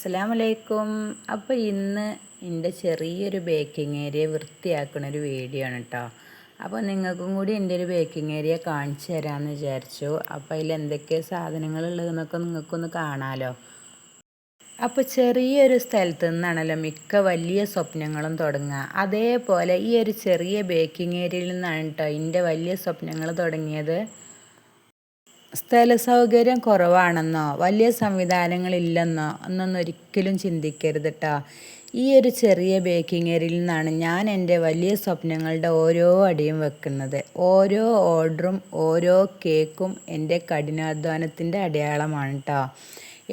അസ്സലാമലൈക്കും. അപ്പോൾ ഇന്ന് എൻ്റെ ചെറിയൊരു ബേക്കിംഗ് ഏരിയ വൃത്തിയാക്കണൊരു വീഡിയോ ആണ് കേട്ടോ. അപ്പോൾ നിങ്ങൾക്കും കൂടി എൻ്റെ ഒരു ബേക്കിംഗ് ഏരിയ കാണിച്ചു തരാമെന്ന് വിചാരിച്ചു. അപ്പോൾ അതിൽ എന്തൊക്കെ സാധനങ്ങളുള്ളതെന്നൊക്കെ നിങ്ങൾക്കൊന്ന് കാണാമല്ലോ. അപ്പോൾ ചെറിയൊരു സ്ഥലത്തു നിന്നാണല്ലോ മിക്ക വലിയ സ്വപ്നങ്ങളും തുടങ്ങുക. അതേപോലെ ഈ ഒരു ചെറിയ ബേക്കിംഗ് ഏരിയയിൽ നിന്നാണ് കേട്ടോ എൻ്റെ വലിയ സ്വപ്നങ്ങൾ തുടങ്ങിയത്. സ്ഥല സൗകര്യം കുറവാണെന്നോ വലിയ സംവിധാനങ്ങളില്ലെന്നോ എന്നൊന്നും ഒരിക്കലും ചിന്തിക്കരുത് കേട്ടോ. ഈ ഒരു ചെറിയ ബേക്കിംഗ് ഏരിയയിൽ നിന്നാണ് ഞാൻ എൻ്റെ വലിയ സ്വപ്നങ്ങളുടെ ഓരോ അടിയും വെക്കുന്നത്. ഓരോ ഓർഡറും ഓരോ കേക്കും എൻ്റെ കഠിനാധ്വാനത്തിൻ്റെ അടയാളമാണ് കേട്ടോ.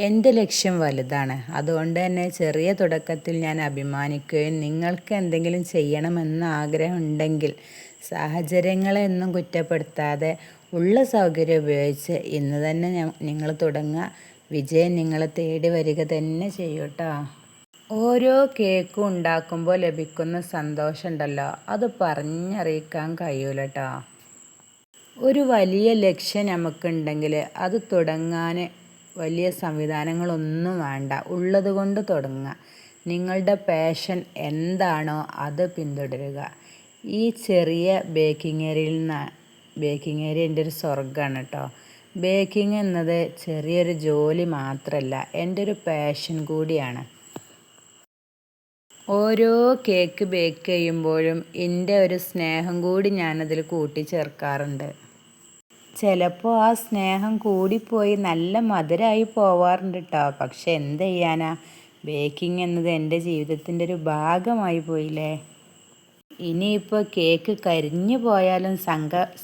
എൻ്റെ ലക്ഷ്യം വലുതാണ്. അതുകൊണ്ട് തന്നെ ചെറിയ തുടക്കത്തിൽ ഞാൻ അഭിമാനിക്കുകയും നിങ്ങൾക്ക് എന്തെങ്കിലും ചെയ്യണമെന്ന് ആഗ്രഹമുണ്ടെങ്കിൽ സാഹചര്യങ്ങളെ ഒന്നും കുറ്റപ്പെടുത്താതെ ഉള്ള സൗകര്യം ഉപയോഗിച്ച് ഇന്ന് തന്നെ നിങ്ങൾ തുടങ്ങുക. വിജയം നിങ്ങളെ തേടി വരിക തന്നെ ചെയ്യൂട്ടോ. ഓരോ കേക്കും ഉണ്ടാക്കുമ്പോൾ ലഭിക്കുന്ന സന്തോഷമുണ്ടല്ലോ, അത് പറഞ്ഞറിയിക്കാൻ കഴിയൂല കേട്ടോ. ഒരു വലിയ ലക്ഷ്യം നമുക്കുണ്ടെങ്കിൽ അത് തുടങ്ങാൻ വലിയ സംവിധാനങ്ങളൊന്നും വേണ്ട. ഉള്ളത് കൊണ്ട് തുടങ്ങുക. നിങ്ങളുടെ പാഷൻ എന്താണോ അത് പിന്തുടരുക. ഈ ചെറിയ ബേക്കിംഗ് ഏരിയ എൻ്റെ ഒരു സ്വർഗ്ഗമാണ് കേട്ടോ. ബേക്കിംഗ് എന്നത് ചെറിയൊരു ജോലി മാത്രമല്ല, എൻ്റെ ഒരു പാഷൻ കൂടിയാണ്. ഓരോ കേക്ക് ബേക്ക് ചെയ്യുമ്പോഴും എൻ്റെ ഒരു സ്നേഹം കൂടി ഞാനതിൽ കൂട്ടിച്ചേർക്കാറുണ്ട്. ചിലപ്പോൾ ആ സ്നേഹം കൂടിപ്പോയി നല്ല മധുരമായി പോവാറുണ്ട് കേട്ടോ. പക്ഷെ എന്ത് ചെയ്യാനാ, ബേക്കിംഗ് എന്നത് എൻ്റെ ജീവിതത്തിൻ്റെ ഒരു ഭാഗമായി പോയില്ലേ. ഇനിയിപ്പോൾ കേക്ക് കരിഞ്ഞു പോയാലും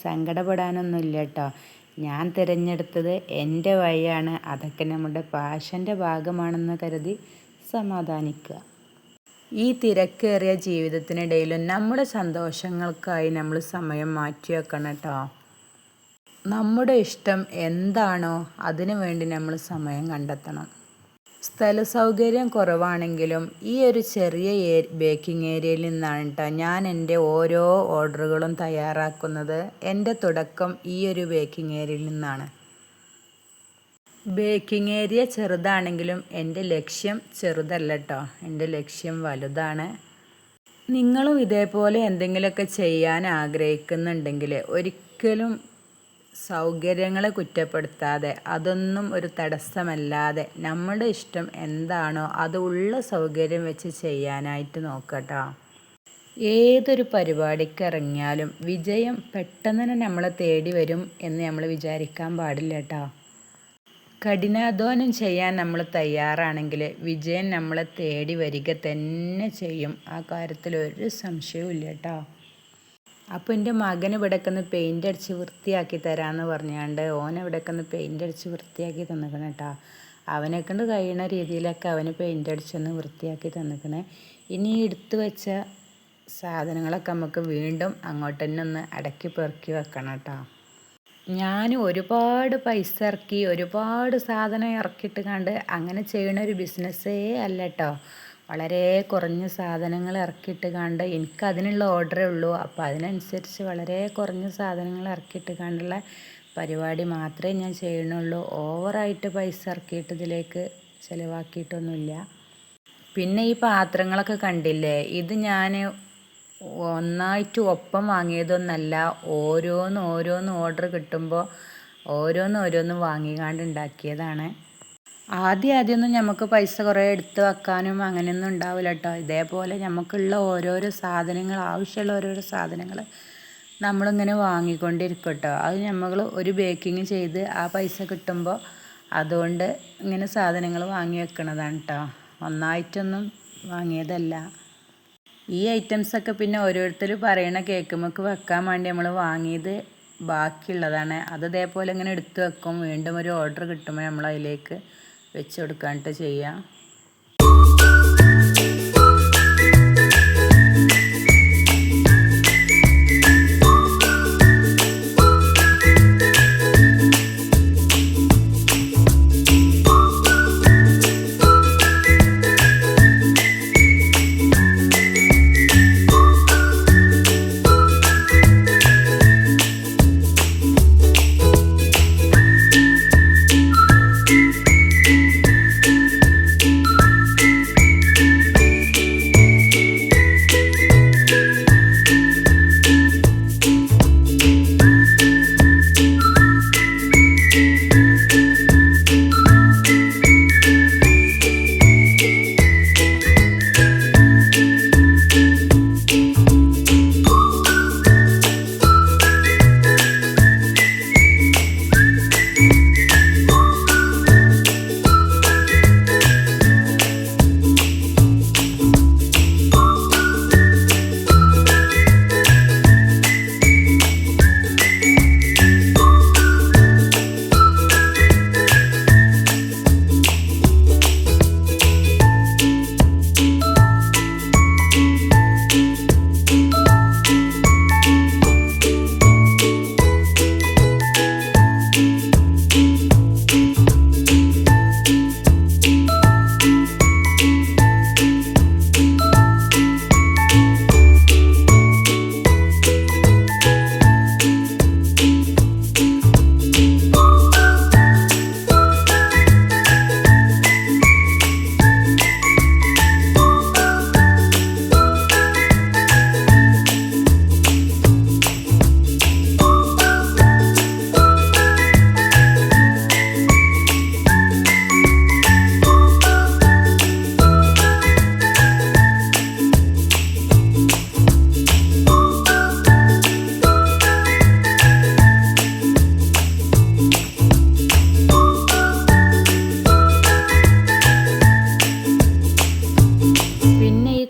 സങ്കടപ്പെടാനൊന്നുമില്ല കേട്ടോ. ഞാൻ തിരഞ്ഞെടുത്തത് എൻ്റെ വഴിയാണ്. അതൊക്കെ നമ്മുടെ പാഷൻ്റെ ഭാഗമാണെന്ന് കരുതി സമാധാനിക്കുക. ഈ തിരക്കേറിയ ജീവിതത്തിനിടയിലും നമ്മുടെ സന്തോഷങ്ങൾക്കായി നമ്മൾ സമയം മാറ്റി വെക്കണം കേട്ടോ. നമ്മുടെ ഇഷ്ടം എന്താണോ അതിനു വേണ്ടി നമ്മൾ സമയം കണ്ടെത്തണം. സ്ഥല സൗകര്യം കുറവാണെങ്കിലും ഈ ഒരു ചെറിയ ബേക്കിംഗ് ഏരിയയിൽ നിന്നാണ് കേട്ടോ ഞാൻ എൻ്റെ ഓരോ ഓർഡറുകളും തയ്യാറാക്കുന്നത്. എൻ്റെ തുടക്കം ഈ ഒരു ബേക്കിംഗ് ഏരിയയിൽ നിന്നാണ്. ബേക്കിംഗ് ഏരിയ ചെറുതാണെങ്കിലും എൻ്റെ ലക്ഷ്യം ചെറുതല്ല കേട്ടോ. എൻ്റെ ലക്ഷ്യം വലുതാണ്. നിങ്ങളും ഇതേപോലെ എന്തെങ്കിലുമൊക്കെ ചെയ്യാൻ ആഗ്രഹിക്കുന്നുണ്ടെങ്കിൽ ഒരിക്കലും സൗകര്യങ്ങളെ കുറ്റപ്പെടുത്താതെ, അതൊന്നും ഒരു തടസ്സമല്ലാതെ നമ്മുടെ ഇഷ്ടം എന്താണോ അത് ഉള്ള സൗകര്യം വെച്ച് ചെയ്യാനായിട്ട് നോക്കട്ടോ. ഏതൊരു പരിപാടിക്ക് ഇറങ്ങിയാലും വിജയം പെട്ടെന്ന് തന്നെ നമ്മളെ തേടി വരും എന്ന് നമ്മൾ വിചാരിക്കാൻ പാടില്ല കേട്ടോ. കഠിനാധ്വാനം ചെയ്യാൻ നമ്മൾ തയ്യാറാണെങ്കിൽ വിജയം നമ്മളെ തേടി വരിക തന്നെ ചെയ്യും. ആ കാര്യത്തിൽ ഒരു സംശയവും ഇല്ല കേട്ടോ. അപ്പോൾ എൻ്റെ മകന് ഇവിടേക്കൊന്ന് പെയിൻ്റ് അടിച്ച് വൃത്തിയാക്കി തരാമെന്ന് പറഞ്ഞാണ്ട് ഇവിടേക്കൊന്ന് പെയിൻ്റ് അടിച്ച് വൃത്തിയാക്കി തന്നിക്കണേ കേട്ടോ. അവനെക്കൊണ്ട് കഴിയുന്ന രീതിയിലൊക്കെ അവന് പെയിൻ്റ് അടിച്ചൊന്ന് വൃത്തിയാക്കി തന്നിക്കണേ. ഇനി എടുത്തു വെച്ച സാധനങ്ങളൊക്കെ നമുക്ക് വീണ്ടും അങ്ങോട്ട് തന്നെ ഒന്ന് അടക്കി പെറുക്കി വെക്കണം കേട്ടോ. ഞാൻ ഒരുപാട് പൈസ ഇറക്കി ഒരുപാട് സാധനം ഇറക്കിയിട്ട് കണ്ട് അങ്ങനെ ചെയ്യണ ഒരു ബിസിനസ്സേ അല്ല കേട്ടോ. വളരെ കുറഞ്ഞ സാധനങ്ങൾ ഇറക്കിയിട്ട് കണ്ട് എനിക്കതിനുള്ള ഓർഡറേ ഉള്ളൂ. അപ്പോൾ അതിനനുസരിച്ച് വളരെ കുറഞ്ഞ സാധനങ്ങൾ ഇറക്കിയിട്ട് കണ്ടുള്ള പരിപാടി മാത്രമേ ഞാൻ ചെയ്യണുള്ളൂ. ഓവറായിട്ട് പൈസ ഇറക്കിയിട്ട് ഇതിലേക്ക് ചിലവാക്കിയിട്ടൊന്നുമില്ല. പിന്നെ ഈ പാത്രങ്ങളൊക്കെ കണ്ടില്ലേ, ഇത് ഞാൻ ഒന്നായിട്ട് ഒപ്പം വാങ്ങിയതൊന്നല്ല. ഓരോന്ന് ഓർഡർ കിട്ടുമ്പോൾ ഓരോന്ന് വാങ്ങിക്കാണ്ട് ഉണ്ടാക്കിയതാണ്. ആദ്യമൊന്നും നമുക്ക് പൈസ കുറേ എടുത്ത് വെക്കാനും അങ്ങനെയൊന്നും ഉണ്ടാവില്ല കേട്ടോ. ഇതേപോലെ നമുക്കുള്ള ഓരോരോ സാധനങ്ങൾ, ആവശ്യമുള്ള ഓരോരോ സാധനങ്ങൾ നമ്മളിങ്ങനെ വാങ്ങിക്കൊണ്ടിരിക്കും കേട്ടോ. അത് നമ്മൾ ഒരു ബേക്കിങ് ചെയ്ത് ആ പൈസ കിട്ടുമ്പോൾ അതുകൊണ്ട് ഇങ്ങനെ സാധനങ്ങൾ വാങ്ങി വെക്കണതാണ് കേട്ടോ. ഒന്നായിട്ടൊന്നും വാങ്ങിയതല്ല. ഈ ഐറ്റംസൊക്കെ പിന്നെ ഓരോരുത്തർ പറയണ കേക്കുമ്മക്ക് വെക്കാൻ വേണ്ടി നമ്മൾ വാങ്ങിയത് ബാക്കിയുള്ളതാണ്. അത് ഇതേപോലെ ഇങ്ങനെ എടുത്ത് വെക്കും. വീണ്ടും ഒരു ഓർഡർ കിട്ടുമ്പോൾ നമ്മൾ അതിലേക്ക് വെച്ച് കൊടുക്കാനായിട്ട് ചെയ്യാം.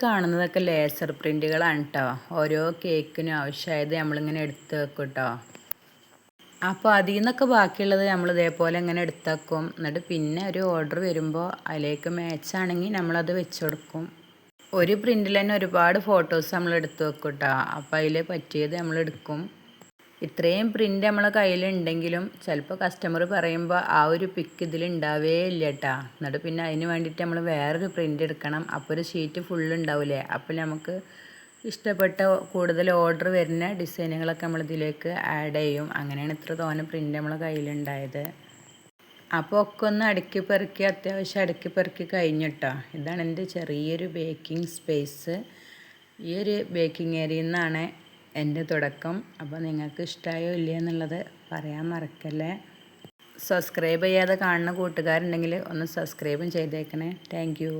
കാണുന്നതൊക്കെ ലേസർ പ്രിൻറ്റുകളാണ് കേട്ടോ. ഓരോ കേക്കിനും ആവശ്യമായത് നമ്മളിങ്ങനെ എടുത്ത് വെക്കും കേട്ടോ. അപ്പോൾ അതിൽ നിന്നൊക്കെ ബാക്കിയുള്ളത് നമ്മൾ ഇതേപോലെ ഇങ്ങനെ എടുത്ത് വെക്കും. എന്നിട്ട് പിന്നെ ഒരു ഓർഡർ വരുമ്പോൾ അതിലേക്ക് മാച്ചാണെങ്കിൽ നമ്മളത് വെച്ച് കൊടുക്കും. ഒരു പ്രിൻറ്റിൽ തന്നെ ഒരുപാട് ഫോട്ടോസ് നമ്മൾ എടുത്ത് വെക്കും കേട്ടോ. അപ്പോൾ അതിൽ പറ്റിയത് നമ്മൾ എടുക്കും. ഇത്രയും പ്രിൻ്റ് നമ്മളെ കയ്യിലുണ്ടെങ്കിലും ചിലപ്പോൾ കസ്റ്റമർ പറയുമ്പോൾ ആ ഒരു പിക്ക് ഇതിൽ ഉണ്ടാവേ ഇല്ല കേട്ടോ. എന്നിട്ട് പിന്നെ അതിന് വേണ്ടിയിട്ട് നമ്മൾ വേറൊരു പ്രിൻ്റ് എടുക്കണം. അപ്പോൾ ഒരു ഷീറ്റ് ഫുള്ള് ഉണ്ടാവില്ലേ. അപ്പോൾ നമുക്ക് ഇഷ്ടപ്പെട്ട കൂടുതൽ ഓർഡർ വരുന്ന ഡിസൈനുകളൊക്കെ നമ്മൾ ഇതിലേക്ക് ആഡ് ചെയ്യും. അങ്ങനെയാണ് ഇത്ര തോനെ പ്രിൻ്റ് നമ്മളെ കയ്യിലുണ്ടായത്. അപ്പോൾ ഒക്കെ ഒന്ന് അടുക്കി പെറുക്കി അത്യാവശ്യം അടുക്കി പെറുക്കി കഴിഞ്ഞിട്ടോ. ഇതാണ് എൻ്റെ ചെറിയൊരു ബേക്കിംഗ് സ്പേസ്. ഈ ഒരു ബേക്കിംഗ് ഏരിയയിൽ നിന്നാണ് എൻ്റെ തുടക്കം. അപ്പോൾ നിങ്ങൾക്ക് ഇഷ്ടമായോ ഇല്ലയോ എന്നുള്ളത് പറയാൻ മറക്കല്ലേ. സബ്സ്ക്രൈബ് ചെയ്യാതെ കാണുന്ന കൂട്ടുകാരുണ്ടെങ്കിൽ ഒന്ന് സബ്സ്ക്രൈബും ചെയ്തേക്കണേ. Thank you.